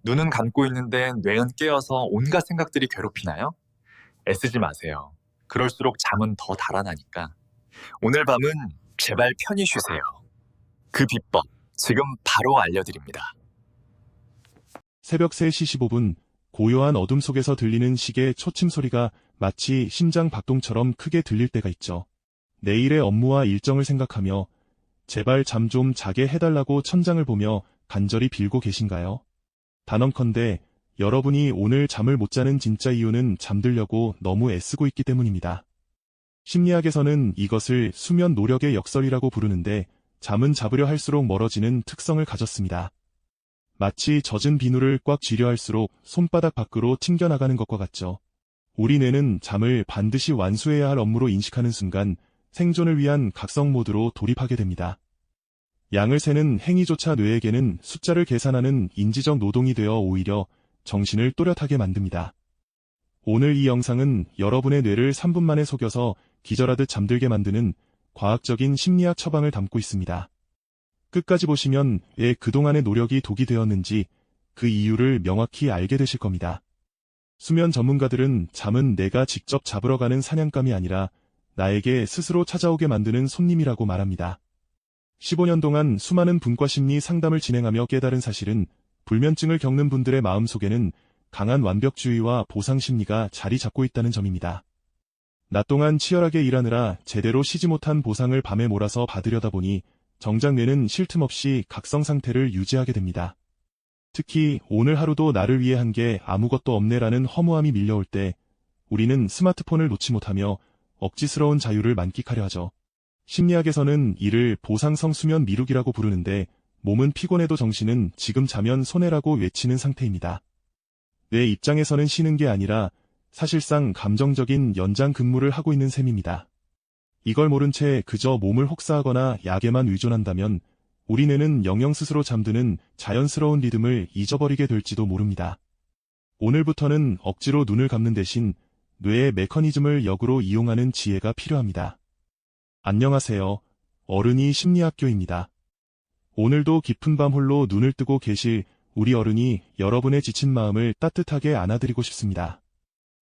눈은 감고 있는데 뇌는 깨어서 온갖 생각들이 괴롭히나요? 애쓰지 마세요. 그럴수록 잠은 더 달아나니까. 오늘 밤은 제발 편히 쉬세요. 그 비법, 지금 바로 알려드립니다. 새벽 3시 15분, 고요한 어둠 속에서 들리는 시계 초침 소리가 마치 심장 박동처럼 크게 들릴 때가 있죠. 내일의 업무와 일정을 생각하며 제발 잠 좀 자게 해달라고 천장을 보며 간절히 빌고 계신가요? 단언컨대 여러분이 오늘 잠을 못 자는 진짜 이유는 잠들려고 너무 애쓰고 있기 때문입니다. 심리학에서는 이것을 수면 노력의 역설이라고 부르는데 잠은 잡으려 할수록 멀어지는 특성을 가졌습니다. 마치 젖은 비누를 꽉 쥐려 할수록 손바닥 밖으로 튕겨나가는 것과 같죠. 우리 뇌는 잠을 반드시 완수해야 할 업무로 인식하는 순간 생존을 위한 각성 모드로 돌입하게 됩니다. 양을 세는 행위조차 뇌에게는 숫자를 계산하는 인지적 노동이 되어 오히려 정신을 또렷하게 만듭니다. 오늘 이 영상은 여러분의 뇌를 3분 만에 속여서 기절하듯 잠들게 만드는 과학적인 심리학 처방을 담고 있습니다. 끝까지 보시면 왜 그동안의 노력이 독이 되었는지 그 이유를 명확히 알게 되실 겁니다. 수면 전문가들은 잠은 내가 직접 잡으러 가는 사냥감이 아니라 나에게 스스로 찾아오게 만드는 손님이라고 말합니다. 15년 동안 수많은 분과 심리 상담을 진행하며 깨달은 사실은 불면증을 겪는 분들의 마음속에는 강한 완벽주의와 보상 심리가 자리 잡고 있다는 점입니다. 낮 동안 치열하게 일하느라 제대로 쉬지 못한 보상을 밤에 몰아서 받으려다 보니 정작 뇌는 쉴 틈 없이 각성 상태를 유지하게 됩니다. 특히 오늘 하루도 나를 위해 한 게 아무것도 없네라는 허무함이 밀려올 때 우리는 스마트폰을 놓지 못하며 억지스러운 자유를 만끽하려 하죠. 심리학에서는 이를 보상성 수면 미루기라고 부르는데 몸은 피곤해도 정신은 지금 자면 손해라고 외치는 상태입니다. 뇌 입장에서는 쉬는 게 아니라 사실상 감정적인 연장 근무를 하고 있는 셈입니다. 이걸 모른 채 그저 몸을 혹사하거나 약에만 의존한다면 우리 뇌는 영영 스스로 잠드는 자연스러운 리듬을 잊어버리게 될지도 모릅니다. 오늘부터는 억지로 눈을 감는 대신 뇌의 메커니즘을 역으로 이용하는 지혜가 필요합니다. 안녕하세요. 어른이 심리학교입니다. 오늘도 깊은 밤 홀로 눈을 뜨고 계실 우리 어른이 여러분의 지친 마음을 따뜻하게 안아드리고 싶습니다.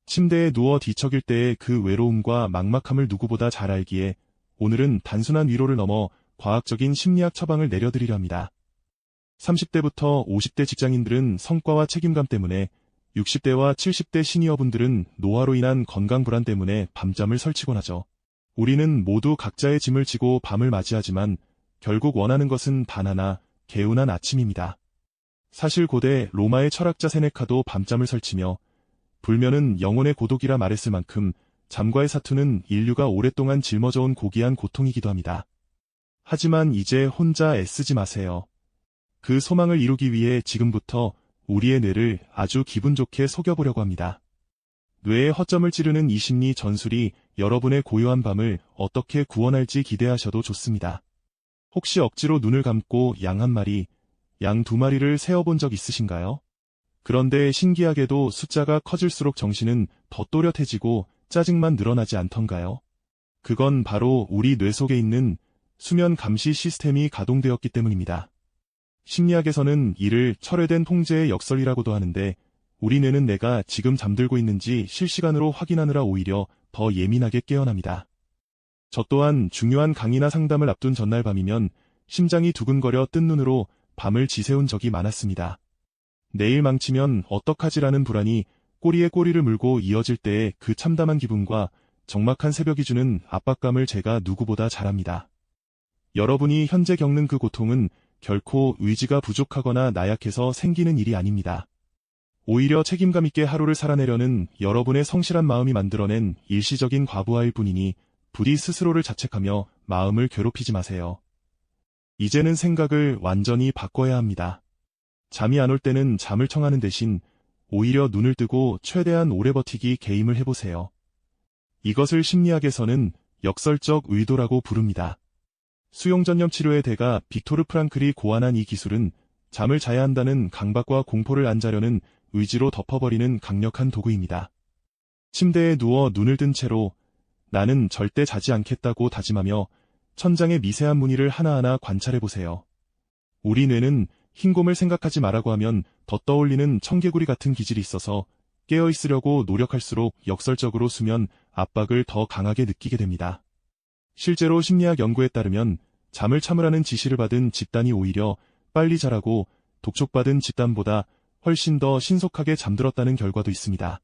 침대에 누워 뒤척일 때의 그 외로움과 막막함을 누구보다 잘 알기에 오늘은 단순한 위로를 넘어 과학적인 심리학 처방을 내려드리려 합니다. 30대부터 50대 직장인들은 성과와 책임감 때문에 60대와 70대 시니어분들은 노화로 인한 건강 불안 때문에 밤잠을 설치곤 하죠. 우리는 모두 각자의 짐을 지고 밤을 맞이하지만 결국 원하는 것은 단 하나, 개운한 아침입니다. 사실 고대 로마의 철학자 세네카도 밤잠을 설치며 불면은 영혼의 고독이라 말했을 만큼 잠과의 사투는 인류가 오랫동안 짊어져온 고귀한 고통이기도 합니다. 하지만 이제 혼자 애쓰지 마세요. 그 소망을 이루기 위해 지금부터 우리의 뇌를 아주 기분 좋게 속여보려고 합니다. 뇌의 허점을 찌르는 이 심리 전술이 여러분의 고요한 밤을 어떻게 구원할지 기대하셔도 좋습니다. 혹시 억지로 눈을 감고 양 한 마리, 양 두 마리를 세어본 적 있으신가요? 그런데 신기하게도 숫자가 커질수록 정신은 더 또렷해지고 짜증만 늘어나지 않던가요? 그건 바로 우리 뇌 속에 있는 수면 감시 시스템이 가동되었기 때문입니다. 심리학에서는 이를 철회된 통제의 역설이라고도 하는데 우리 뇌는 내가 지금 잠들고 있는지 실시간으로 확인하느라 오히려 더 예민하게 깨어납니다. 저 또한 중요한 강의나 상담을 앞둔 전날 밤이면 심장이 두근거려 뜬 눈으로 밤을 지새운 적이 많았습니다. 내일 망치면 어떡하지라는 불안이 꼬리에 꼬리를 물고 이어질 때의 그 참담한 기분과 적막한 새벽이 주는 압박감을 제가 누구보다 잘 압니다. 여러분이 현재 겪는 그 고통은 결코 의지가 부족하거나 나약해서 생기는 일이 아닙니다. 오히려 책임감 있게 하루를 살아내려는 여러분의 성실한 마음이 만들어낸 일시적인 과부하일 뿐이니 부디 스스로를 자책하며 마음을 괴롭히지 마세요. 이제는 생각을 완전히 바꿔야 합니다. 잠이 안 올 때는 잠을 청하는 대신 오히려 눈을 뜨고 최대한 오래 버티기 게임을 해보세요. 이것을 심리학에서는 역설적 의도라고 부릅니다. 수용전염 치료의 대가 빅토르 프랑클이 고안한 이 기술은 잠을 자야 한다는 강박과 공포를 안 자려는 의지로 덮어버리는 강력한 도구입니다. 침대에 누워 눈을 뜬 채로 나는 절대 자지 않겠다고 다짐하며 천장의 미세한 무늬를 하나하나 관찰해보세요. 우리 뇌는 흰곰을 생각하지 말라고 하면 더 떠올리는 청개구리 같은 기질이 있어서 깨어 있으려고 노력할수록 역설적으로 수면 압박을 더 강하게 느끼게 됩니다. 실제로 심리학 연구에 따르면 잠을 참으라는 지시를 받은 집단이 오히려 빨리 자라고 독촉받은 집단보다 훨씬 더 신속하게 잠들었다는 결과도 있습니다.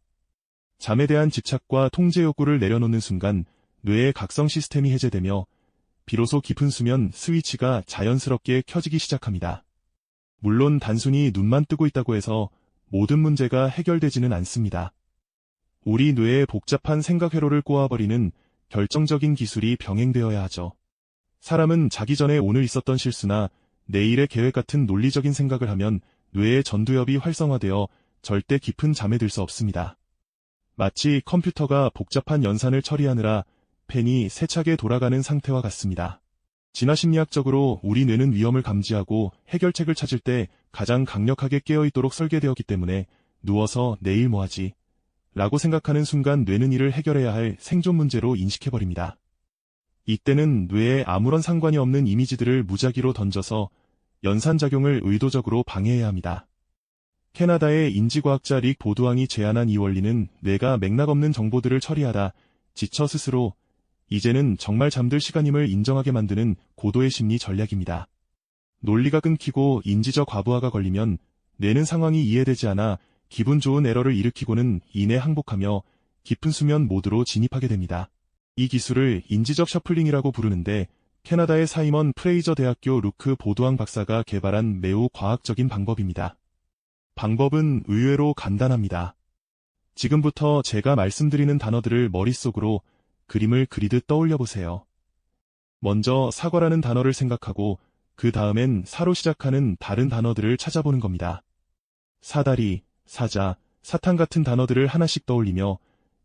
잠에 대한 집착과 통제 욕구를 내려놓는 순간 뇌의 각성 시스템이 해제되며 비로소 깊은 수면 스위치가 자연스럽게 켜지기 시작합니다. 물론 단순히 눈만 뜨고 있다고 해서 모든 문제가 해결되지는 않습니다. 우리 뇌의 복잡한 생각 회로를 꼬아버리는 결정적인 기술이 병행되어야 하죠. 사람은 자기 전에 오늘 있었던 실수나 내일의 계획 같은 논리적인 생각을 하면 뇌의 전두엽이 활성화되어 절대 깊은 잠에 들 수 없습니다. 마치 컴퓨터가 복잡한 연산을 처리하느라 펜이 세차게 돌아가는 상태와 같습니다. 진화심리학적으로 우리 뇌는 위험을 감지하고 해결책을 찾을 때 가장 강력하게 깨어있도록 설계되었기 때문에 누워서 내일 뭐하지? 라고 생각하는 순간 뇌는 이를 해결해야 할 생존 문제로 인식해버립니다. 이때는 뇌에 아무런 상관이 없는 이미지들을 무작위로 던져서 연산작용을 의도적으로 방해해야 합니다. 캐나다의 인지과학자 릭 보두왕이 제안한 이 원리는 뇌가 맥락 없는 정보들을 처리하다 지쳐 스스로 이제는 정말 잠들 시간임을 인정하게 만드는 고도의 심리 전략입니다. 논리가 끊기고 인지적 과부하가 걸리면 뇌는 상황이 이해되지 않아 기분 좋은 에러를 일으키고는 이내 항복하며 깊은 수면 모드로 진입하게 됩니다. 이 기술을 인지적 셔플링이라고 부르는데 캐나다의 사이먼 프레이저 대학교 루크 보두왕 박사가 개발한 매우 과학적인 방법입니다. 방법은 의외로 간단합니다. 지금부터 제가 말씀드리는 단어들을 머릿속으로 그림을 그리듯 떠올려 보세요. 먼저 사과라는 단어를 생각하고 그 다음엔 사로 시작하는 다른 단어들을 찾아보는 겁니다. 사다리, 사자, 사탕 같은 단어들을 하나씩 떠올리며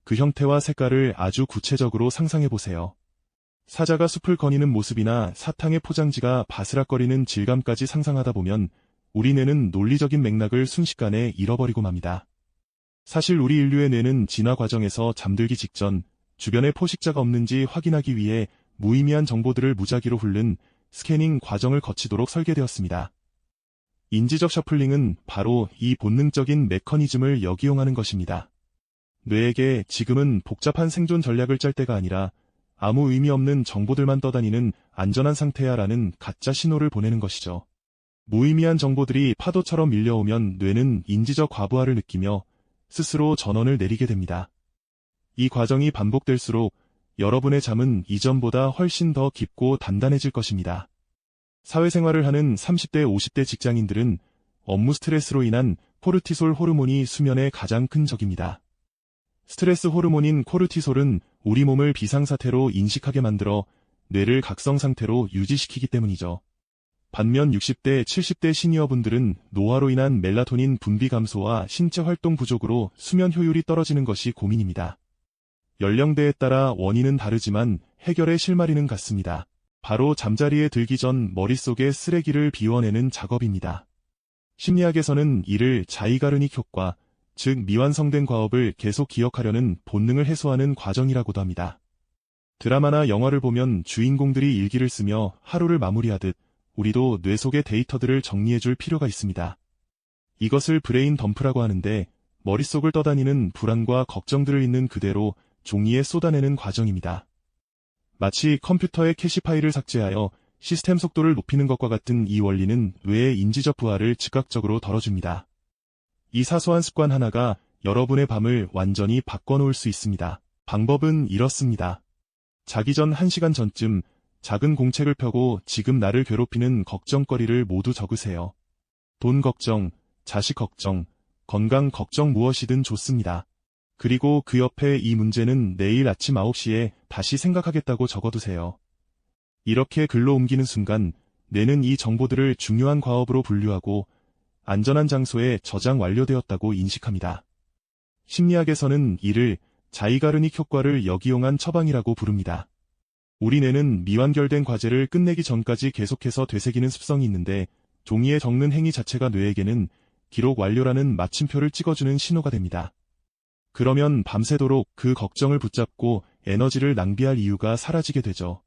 그 형태와 색깔을 아주 구체적으로 상상해 보세요. 사자가 숲을 거니는 모습이나 사탕의 포장지가 바스락거리는 질감까지 상상하다 보면 우리 뇌는 논리적인 맥락을 순식간에 잃어버리고 맙니다. 사실 우리 인류의 뇌는 진화 과정에서 잠들기 직전 주변에 포식자가 없는지 확인하기 위해 무의미한 정보들을 무작위로 훑는 스캐닝 과정을 거치도록 설계되었습니다. 인지적 셔플링은 바로 이 본능적인 메커니즘을 역이용하는 것입니다. 뇌에게 지금은 복잡한 생존 전략을 짤 때가 아니라 아무 의미 없는 정보들만 떠다니는 안전한 상태야라는 가짜 신호를 보내는 것이죠. 무의미한 정보들이 파도처럼 밀려오면 뇌는 인지적 과부하를 느끼며 스스로 전원을 내리게 됩니다. 이 과정이 반복될수록 여러분의 잠은 이전보다 훨씬 더 깊고 단단해질 것입니다. 사회생활을 하는 30대, 50대 직장인들은 업무 스트레스로 인한 코르티솔 호르몬이 수면의 가장 큰 적입니다. 스트레스 호르몬인 코르티솔은 우리 몸을 비상사태로 인식하게 만들어 뇌를 각성 상태로 유지시키기 때문이죠. 반면 60대, 70대 시니어분들은 노화로 인한 멜라토닌 분비 감소와 신체 활동 부족으로 수면 효율이 떨어지는 것이 고민입니다. 연령대에 따라 원인은 다르지만 해결의 실마리는 같습니다. 바로 잠자리에 들기 전 머릿속의 쓰레기를 비워내는 작업입니다. 심리학에서는 이를 자이가르닉 효과, 즉 미완성된 과업을 계속 기억하려는 본능을 해소하는 과정이라고도 합니다. 드라마나 영화를 보면 주인공들이 일기를 쓰며 하루를 마무리하듯 우리도 뇌 속의 데이터들을 정리해줄 필요가 있습니다. 이것을 브레인 덤프라고 하는데 머릿속을 떠다니는 불안과 걱정들을 있는 그대로 종이에 쏟아내는 과정입니다. 마치 컴퓨터의 캐시 파일을 삭제하여 시스템 속도를 높이는 것과 같은 이 원리는 뇌의 인지적 부하를 즉각적으로 덜어줍니다. 이 사소한 습관 하나가 여러분의 밤을 완전히 바꿔놓을 수 있습니다. 방법은 이렇습니다. 자기 전 1시간 전쯤 작은 공책을 펴고 지금 나를 괴롭히는 걱정거리를 모두 적으세요. 돈 걱정, 자식 걱정, 건강 걱정 무엇이든 좋습니다. 그리고 그 옆에 이 문제는 내일 아침 9시에 다시 생각하겠다고 적어두세요. 이렇게 글로 옮기는 순간 뇌는 이 정보들을 중요한 과업으로 분류하고 안전한 장소에 저장 완료되었다고 인식합니다. 심리학에서는 이를 자이가르닉 효과를 역이용한 처방이라고 부릅니다. 우리 뇌는 미완결된 과제를 끝내기 전까지 계속해서 되새기는 습성이 있는데 종이에 적는 행위 자체가 뇌에게는 기록 완료라는 마침표를 찍어주는 신호가 됩니다. 그러면 밤새도록 그 걱정을 붙잡고 에너지를 낭비할 이유가 사라지게 되죠.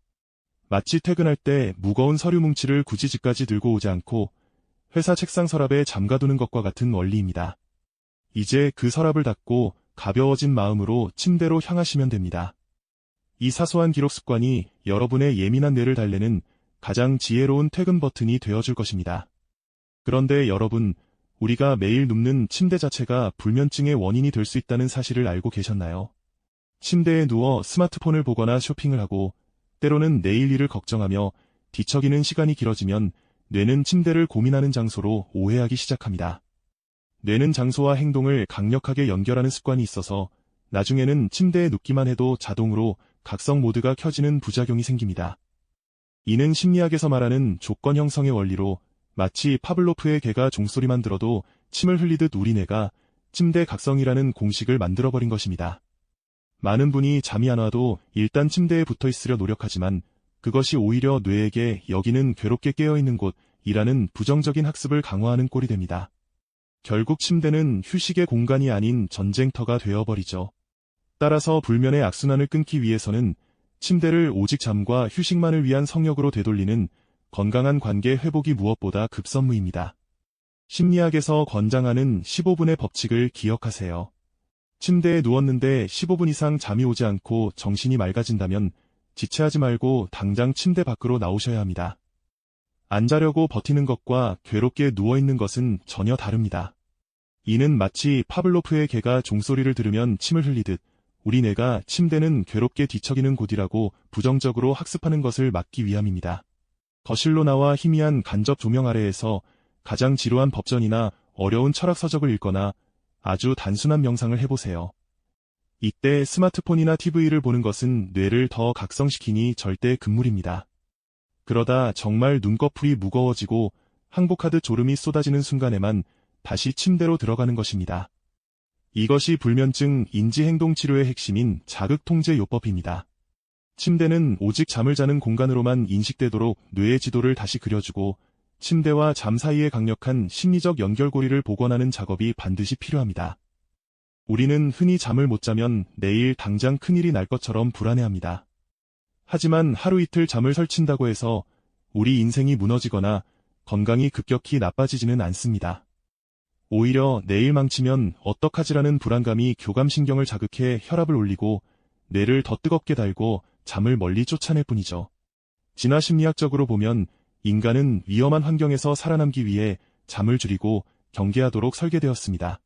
마치 퇴근할 때 무거운 서류 뭉치를 굳이 집까지 들고 오지 않고 회사 책상 서랍에 잠가두는 것과 같은 원리입니다. 이제 그 서랍을 닫고 가벼워진 마음으로 침대로 향하시면 됩니다. 이 사소한 기록 습관이 여러분의 예민한 뇌를 달래는 가장 지혜로운 퇴근 버튼이 되어줄 것입니다. 그런데 여러분, 우리가 매일 눕는 침대 자체가 불면증의 원인이 될 수 있다는 사실을 알고 계셨나요? 침대에 누워 스마트폰을 보거나 쇼핑을 하고 때로는 내일 일을 걱정하며 뒤척이는 시간이 길어지면 뇌는 침대를 고민하는 장소로 오해하기 시작합니다. 뇌는 장소와 행동을 강력하게 연결하는 습관이 있어서 나중에는 침대에 눕기만 해도 자동으로 각성 모드가 켜지는 부작용이 생깁니다. 이는 심리학에서 말하는 조건 형성의 원리로 마치 파블로프의 개가 종소리만 들어도 침을 흘리듯 우리 뇌가 침대 각성이라는 공식을 만들어버린 것입니다. 많은 분이 잠이 안 와도 일단 침대에 붙어 있으려 노력하지만 그것이 오히려 뇌에게 여기는 괴롭게 깨어있는 곳이라는 부정적인 학습을 강화하는 꼴이 됩니다. 결국 침대는 휴식의 공간이 아닌 전쟁터가 되어버리죠. 따라서 불면의 악순환을 끊기 위해서는 침대를 오직 잠과 휴식만을 위한 성역으로 되돌리는 건강한 관계 회복이 무엇보다 급선무입니다. 심리학에서 권장하는 15분의 법칙을 기억하세요. 침대에 누웠는데 15분 이상 잠이 오지 않고 정신이 맑아진다면 지체하지 말고 당장 침대 밖으로 나오셔야 합니다. 안 자려고 버티는 것과 괴롭게 누워있는 것은 전혀 다릅니다. 이는 마치 파블로프의 개가 종소리를 들으면 침을 흘리듯 우리 뇌가 침대는 괴롭게 뒤척이는 곳이라고 부정적으로 학습하는 것을 막기 위함입니다. 거실로 나와 희미한 간접 조명 아래에서 가장 지루한 법전이나 어려운 철학 서적을 읽거나 아주 단순한 명상을 해보세요. 이때 스마트폰이나 TV를 보는 것은 뇌를 더 각성시키니 절대 금물입니다. 그러다 정말 눈꺼풀이 무거워지고 항복하듯 졸음이 쏟아지는 순간에만 다시 침대로 들어가는 것입니다. 이것이 불면증 인지행동치료의 핵심인 자극통제요법입니다. 침대는 오직 잠을 자는 공간으로만 인식되도록 뇌의 지도를 다시 그려주고 침대와 잠 사이의 강력한 심리적 연결고리를 복원하는 작업이 반드시 필요합니다. 우리는 흔히 잠을 못 자면 내일 당장 큰일이 날 것처럼 불안해합니다. 하지만 하루 이틀 잠을 설친다고 해서 우리 인생이 무너지거나 건강이 급격히 나빠지지는 않습니다. 오히려 내일 망치면 어떡하지라는 불안감이 교감신경을 자극해 혈압을 올리고 뇌를 더 뜨겁게 달고 잠을 멀리 쫓아낼 뿐이죠. 진화 심리학적으로 보면 인간은 위험한 환경에서 살아남기 위해 잠을 줄이고 경계하도록 설계되었습니다.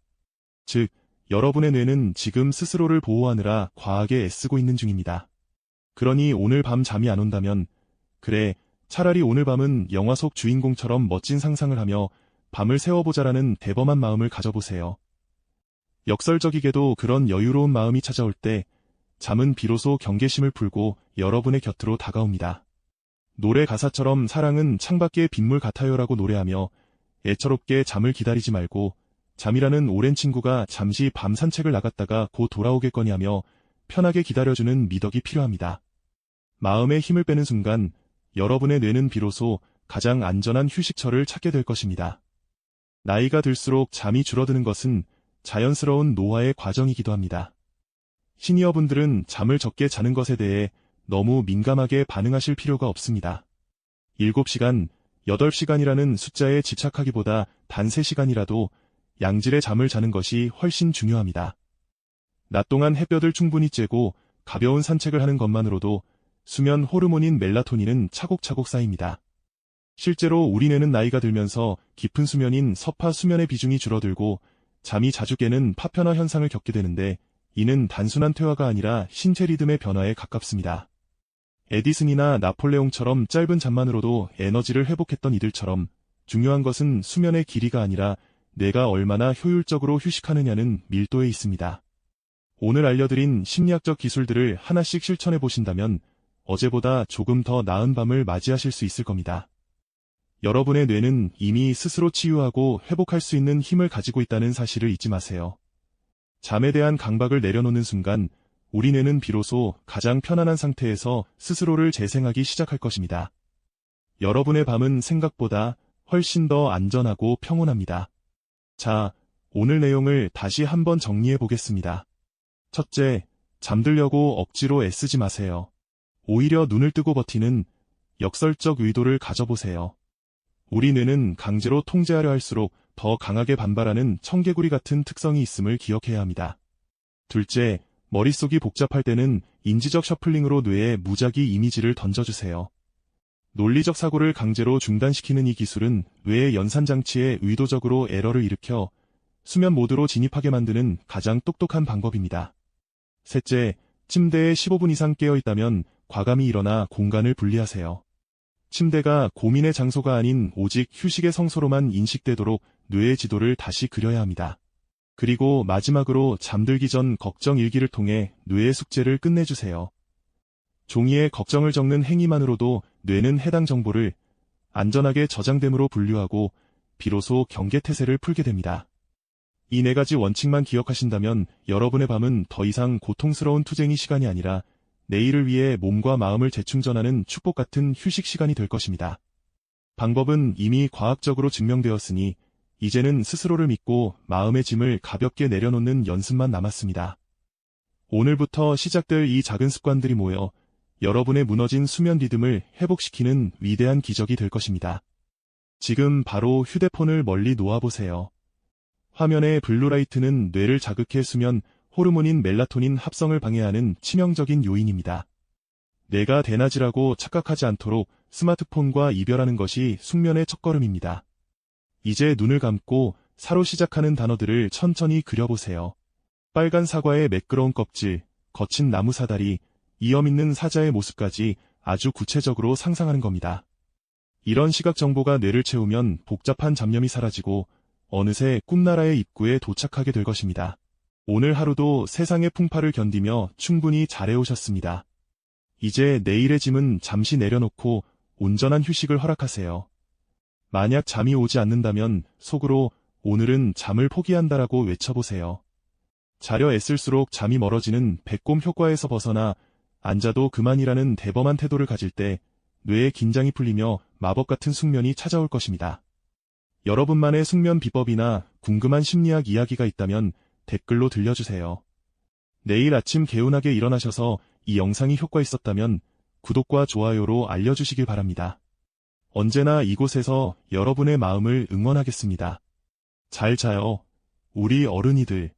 즉, 여러분의 뇌는 지금 스스로를 보호하느라 과하게 애쓰고 있는 중입니다. 그러니 오늘 밤 잠이 안 온다면, 그래, 차라리 오늘 밤은 영화 속 주인공처럼 멋진 상상을 하며 밤을 새워보자라는 대범한 마음을 가져보세요. 역설적이게도 그런 여유로운 마음이 찾아올 때 잠은 비로소 경계심을 풀고 여러분의 곁으로 다가옵니다. 노래 가사처럼 사랑은 창밖의 빗물 같아요라고 노래하며 애처롭게 잠을 기다리지 말고 잠이라는 오랜 친구가 잠시 밤 산책을 나갔다가 곧 돌아오겠거니 하며 편하게 기다려주는 미덕이 필요합니다. 마음에 힘을 빼는 순간 여러분의 뇌는 비로소 가장 안전한 휴식처를 찾게 될 것입니다. 나이가 들수록 잠이 줄어드는 것은 자연스러운 노화의 과정이기도 합니다. 시니어분들은 잠을 적게 자는 것에 대해 너무 민감하게 반응하실 필요가 없습니다. 7시간, 8시간이라는 숫자에 집착하기보다 단 3시간이라도 양질의 잠을 자는 것이 훨씬 중요합니다. 낮 동안 햇볕을 충분히 쬐고 가벼운 산책을 하는 것만으로도 수면 호르몬인 멜라토닌은 차곡차곡 쌓입니다. 실제로 우리 뇌는 나이가 들면서 깊은 수면인 서파 수면의 비중이 줄어들고 잠이 자주 깨는 파편화 현상을 겪게 되는데 이는 단순한 퇴화가 아니라 신체 리듬의 변화에 가깝습니다. 에디슨이나 나폴레옹처럼 짧은 잠만으로도 에너지를 회복했던 이들처럼 중요한 것은 수면의 길이가 아니라 뇌가 얼마나 효율적으로 휴식하느냐는 밀도에 있습니다. 오늘 알려드린 심리학적 기술들을 하나씩 실천해 보신다면 어제보다 조금 더 나은 밤을 맞이하실 수 있을 겁니다. 여러분의 뇌는 이미 스스로 치유하고 회복할 수 있는 힘을 가지고 있다는 사실을 잊지 마세요. 잠에 대한 강박을 내려놓는 순간 우리 뇌는 비로소 가장 편안한 상태에서 스스로를 재생하기 시작할 것입니다. 여러분의 밤은 생각보다 훨씬 더 안전하고 평온합니다. 자, 오늘 내용을 다시 한번 정리해 보겠습니다. 첫째, 잠들려고 억지로 애쓰지 마세요. 오히려 눈을 뜨고 버티는 역설적 의도를 가져보세요. 우리 뇌는 강제로 통제하려 할수록 더 강하게 반발하는 청개구리 같은 특성이 있음을 기억해야 합니다. 둘째, 머릿속이 복잡할 때는 인지적 셔플링으로 뇌에 무작위 이미지를 던져주세요. 논리적 사고를 강제로 중단시키는 이 기술은 뇌의 연산장치에 의도적으로 에러를 일으켜 수면 모드로 진입하게 만드는 가장 똑똑한 방법입니다. 셋째, 침대에 15분 이상 깨어있다면 과감히 일어나 공간을 분리하세요. 침대가 고민의 장소가 아닌 오직 휴식의 성소로만 인식되도록 뇌의 지도를 다시 그려야 합니다. 그리고 마지막으로 잠들기 전 걱정 일기를 통해 뇌의 숙제를 끝내주세요. 종이에 걱정을 적는 행위만으로도 뇌는 해당 정보를 안전하게 저장됨으로 분류하고 비로소 경계태세를 풀게 됩니다. 이 4가지 원칙만 기억하신다면 여러분의 밤은 더 이상 고통스러운 투쟁이 시간이 아니라 내일을 위해 몸과 마음을 재충전하는 축복 같은 휴식 시간이 될 것입니다. 방법은 이미 과학적으로 증명되었으니 이제는 스스로를 믿고 마음의 짐을 가볍게 내려놓는 연습만 남았습니다. 오늘부터 시작될 이 작은 습관들이 모여 여러분의 무너진 수면 리듬을 회복시키는 위대한 기적이 될 것입니다. 지금 바로 휴대폰을 멀리 놓아보세요. 화면의 블루라이트는 뇌를 자극해 수면 호르몬인 멜라토닌 합성을 방해하는 치명적인 요인입니다. 내가 대낮이라고 착각하지 않도록 스마트폰과 이별하는 것이 숙면의 첫걸음입니다. 이제 눈을 감고 사로 시작하는 단어들을 천천히 그려보세요. 빨간 사과의 매끄러운 껍질, 거친 나무 사다리, 이염 있는 사자의 모습까지 아주 구체적으로 상상하는 겁니다. 이런 시각 정보가 뇌를 채우면 복잡한 잡념이 사라지고 어느새 꿈나라의 입구에 도착하게 될 것입니다. 오늘 하루도 세상의 풍파를 견디며 충분히 잘해오셨습니다. 이제 내일의 짐은 잠시 내려놓고 온전한 휴식을 허락하세요. 만약 잠이 오지 않는다면 속으로 오늘은 잠을 포기한다라고 외쳐보세요. 자려 애쓸수록 잠이 멀어지는 배꼽 효과에서 벗어나 앉아도 그만이라는 대범한 태도를 가질 때 뇌의 긴장이 풀리며 마법 같은 숙면이 찾아올 것입니다. 여러분만의 숙면 비법이나 궁금한 심리학 이야기가 있다면 댓글로 들려주세요. 내일 아침 개운하게 일어나셔서 이 영상이 효과 있었다면 구독과 좋아요로 알려주시길 바랍니다. 언제나 이곳에서 여러분의 마음을 응원하겠습니다. 잘 자요, 우리 어른이들.